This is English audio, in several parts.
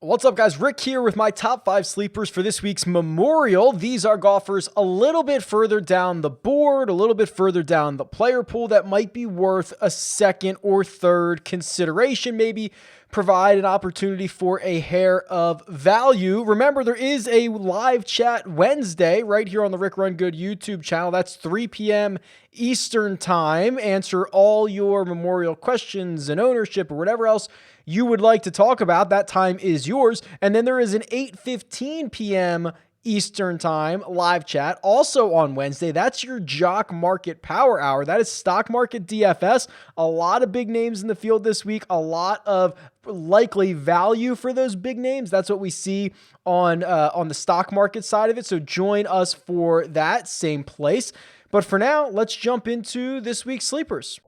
What's up, guys? Rick here with my top 5 sleepers for this week's Memorial. These are golfers a little bit further down the board, a little bit further down the player pool that might be worth a second or third consideration, maybe provide an opportunity for a hair of value. Remember, there is a live chat Wednesday right here on the Rick Run Good YouTube channel. That's 3 p.m. Eastern time. Answer all your Memorial questions and ownership or whatever else you would like to talk about. That time is yours. And then there is an 8:15 p.m. Eastern time live chat also on Wednesday. That's your Jock Market Power Hour. That is stock market DFS. A lot of big names in the field this week. A lot of likely value for those big names. That's what we see on the stock market side of it. So join us for that same place. But for now, let's jump into this week's sleepers.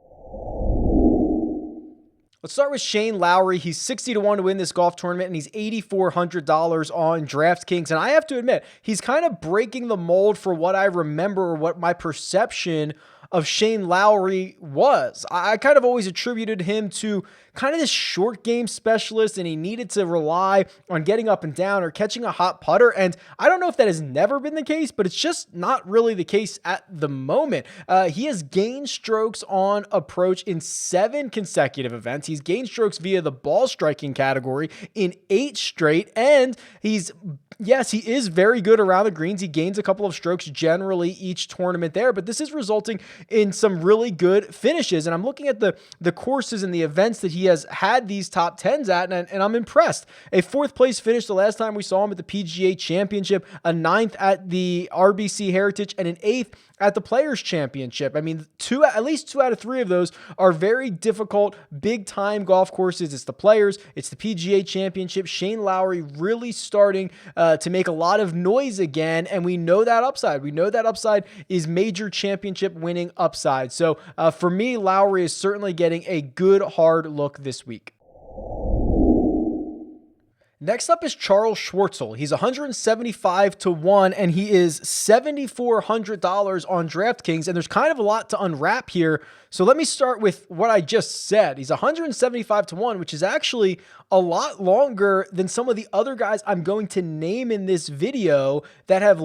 Let's start with Shane Lowry. He's 60-1 to win this golf tournament, and he's $8,400 on DraftKings. And I have to admit, he's kind of breaking the mold for what I remember or what my perception of Shane Lowry was. I kind of always attributed him to kind of this short game specialist, and he needed to rely on getting up and down or catching a hot putter. And I don't know if that has never been the case, but it's just not really the case at the moment. He has gained strokes on approach in 7 consecutive events. He's gained strokes via the ball striking category in 8 straight. And yes, he is very good around the greens. He gains a couple of strokes generally each tournament there, but this is resulting in some really good finishes. And I'm looking at the courses and the events that he has had these top 10s at, and I'm impressed. A 4th place finish the last time we saw him at the PGA Championship, a 9th at the RBC Heritage, and an 8th at the Players Championship. I mean, at least 2 out of 3 of those are very difficult, big-time golf courses. It's the Players, it's the PGA Championship. Shane Lowry really starting to make a lot of noise again, and we know that upside. We know that upside is major championship winning upside. So for me, Lowry is certainly getting a good, hard look this week. Next up is Charl Schwartzel. He's 175-1, and he is $7,400 on DraftKings, and there's kind of a lot to unwrap here. So let me start with what I just said. He's 175-1, which is actually a lot longer than some of the other guys I'm going to name in this video that have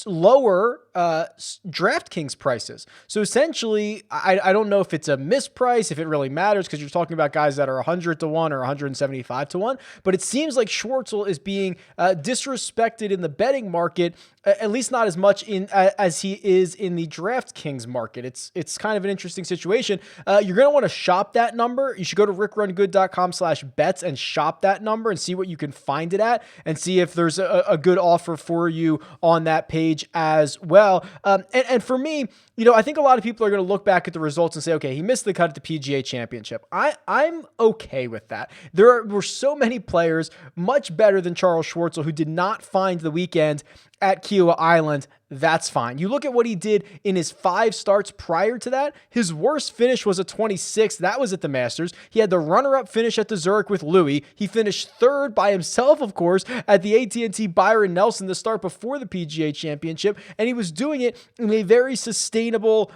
lower DraftKings prices. So essentially, I don't know if it's a misprice, if it really matters, because you're talking about guys that are 100-1 or 175-1, but it seems like Schwartzel is being disrespected in the betting market, at least not as much as he is in the DraftKings market. It's kind of an interesting situation. You're going to want to shop that number. You should go to rickrungood.com/bets and shop that number and see what you can find it at, and see if there's a good offer for you on that page as well. And for me, I think a lot of people are going to look back at the results and say, okay, he missed the cut at the PGA Championship. I'm okay with that. There were so many players much better than Charl Schwartzel who did not find the weekend at Kiowa Island. That's fine. You look at what he did in his 5 starts prior to that. His worst finish was a 26th. That was at the Masters. He had the runner-up finish at the Zurich with Louis. He finished 3rd by himself, of course, at the AT&T Byron Nelson, the start before the PGA Championship. And he was doing it in a very sustainable,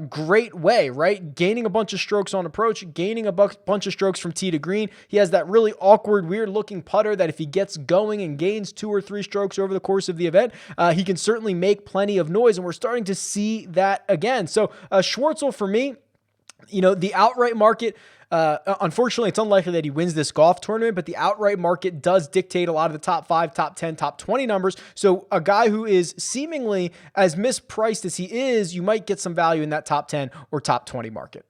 great way, right? Gaining a bunch of strokes on approach, gaining a bunch of strokes from tee to green. He has that really awkward, weird-looking putter that if he gets going and gains 2 or 3 strokes over the course of the event, he can certainly make plenty of noise, and we're starting to see that again. So Schwartzel, for me, the outright market, unfortunately, it's unlikely that he wins this golf tournament, but the outright market does dictate a lot of the top 5, top 10, top 20 numbers. So a guy who is seemingly as mispriced as he is, you might get some value in that top 10 or top 20 market.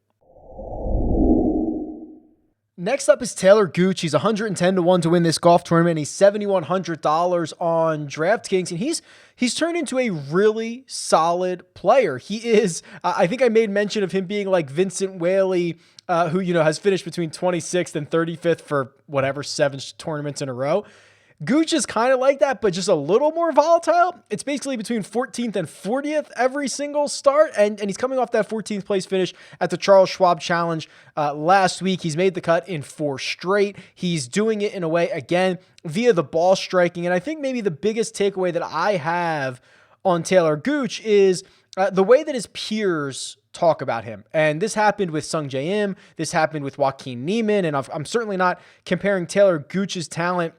Next up is Talor Gooch. He's 110-1 to win this golf tournament. He's $7,100 on DraftKings, and he's turned into a really solid player. He is, I think I made mention of him being like Vincent Whaley, who has finished between 26th and 35th for 7 tournaments in a row. Gooch is kind of like that, but just a little more volatile. It's basically between 14th and 40th every single start, and he's coming off that 14th place finish at the Charles Schwab Challenge last week. He's made the cut in 4 straight. He's doing it in a way, again, via the ball striking, and I think maybe the biggest takeaway that I have on Talor Gooch is the way that his peers talk about him. And this happened with Sung J M. This happened with Joaquin Niemann. And I'm certainly not comparing Talor Gooch's talent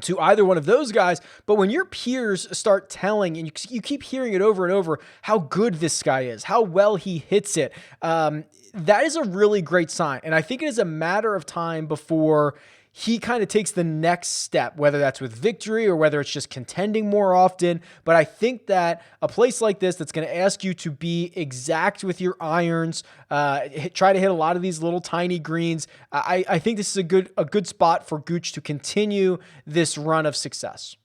to either one of those guys. But when your peers start telling, and you keep hearing it over and over, how good this guy is, how well he hits it, that is a really great sign. And I think it is a matter of time before he kind of takes the next step, whether that's with victory or whether it's just contending more often. But I think that a place like this that's going to ask you to be exact with your irons, try to hit a lot of these little tiny greens, I think this is a good spot for Gooch to continue this run of success.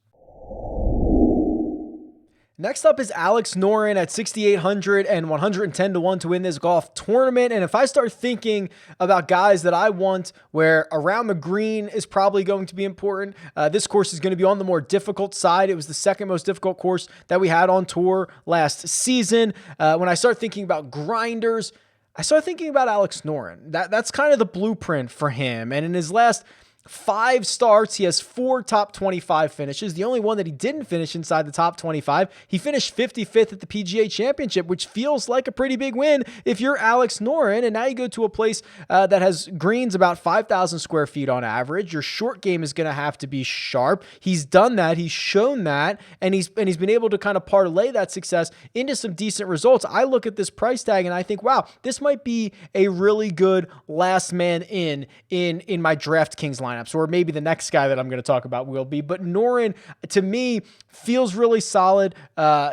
Next up is Alex Noren at 6,800 and 110 to 1 to win this golf tournament. And if I start thinking about guys that I want where around the green is probably going to be important, this course is going to be on the more difficult side. It was the second most difficult course that we had on tour last season. When I start thinking about grinders, I start thinking about Alex Noren. That's kind of the blueprint for him. And in his last 5 starts, he has 4 top 25 finishes. The only one that he didn't finish inside the top 25, he finished 55th at the PGA Championship, which feels like a pretty big win if you're Alex Noren. And now you go to a place that has greens about 5,000 square feet on average. Your short game is going to have to be sharp. He's done that. He's shown that, and he's been able to kind of parlay that success into some decent results. I look at this price tag and I think, wow, this might be a really good last man in my DraftKings lineups, or maybe the next guy that I'm going to talk about will be. But Noren, to me, feels really solid.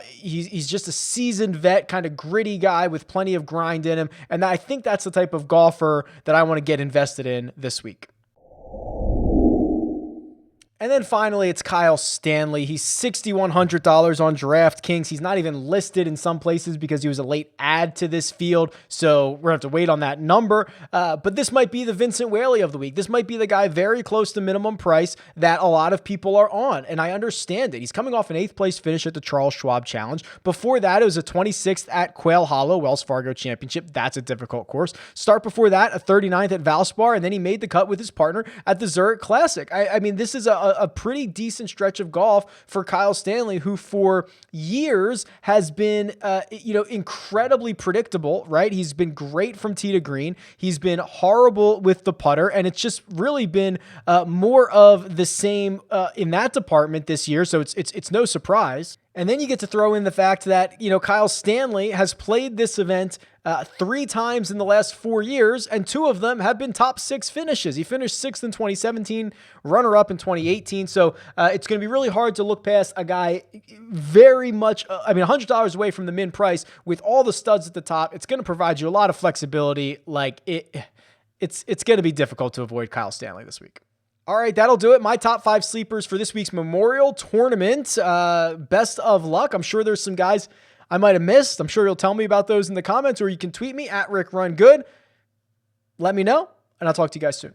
He's just a seasoned vet, kind of gritty guy with plenty of grind in him. And I think that's the type of golfer that I want to get invested in this week. And then finally, it's Kyle Stanley. He's $6,100 on DraftKings. He's not even listed in some places because he was a late add to this field, so we're going to have to wait on that number. But this might be the Vincent Whaley of the week. This might be the guy very close to minimum price that a lot of people are on, and I understand it. He's coming off an 8th place finish at the Charles Schwab Challenge. Before that, it was a 26th at Quail Hollow Wells Fargo Championship. That's a difficult course. Start before that, a 39th at Valspar, and then he made the cut with his partner at the Zurich Classic. I mean, this is a pretty decent stretch of golf for Kyle Stanley, who for years has been, incredibly predictable, right? He's been great from tee to green. He's been horrible with the putter, and it's just really been more of the same in that department this year. So it's no surprise. And then you get to throw in the fact that, Kyle Stanley has played this event 3 times in the last 4 years, and 2 of them have been top 6 finishes. He finished 6th in 2017, runner-up in 2018. So it's going to be really hard to look past a guy very much, $100 away from the min price with all the studs at the top. It's going to provide you a lot of flexibility. It's going to be difficult to avoid Kyle Stanley this week. All right, that'll do it. My top 5 sleepers for this week's Memorial Tournament. Best of luck. I'm sure there's some guys I might have missed. I'm sure you'll tell me about those in the comments, or you can tweet me at RickRunGood. Let me know, and I'll talk to you guys soon.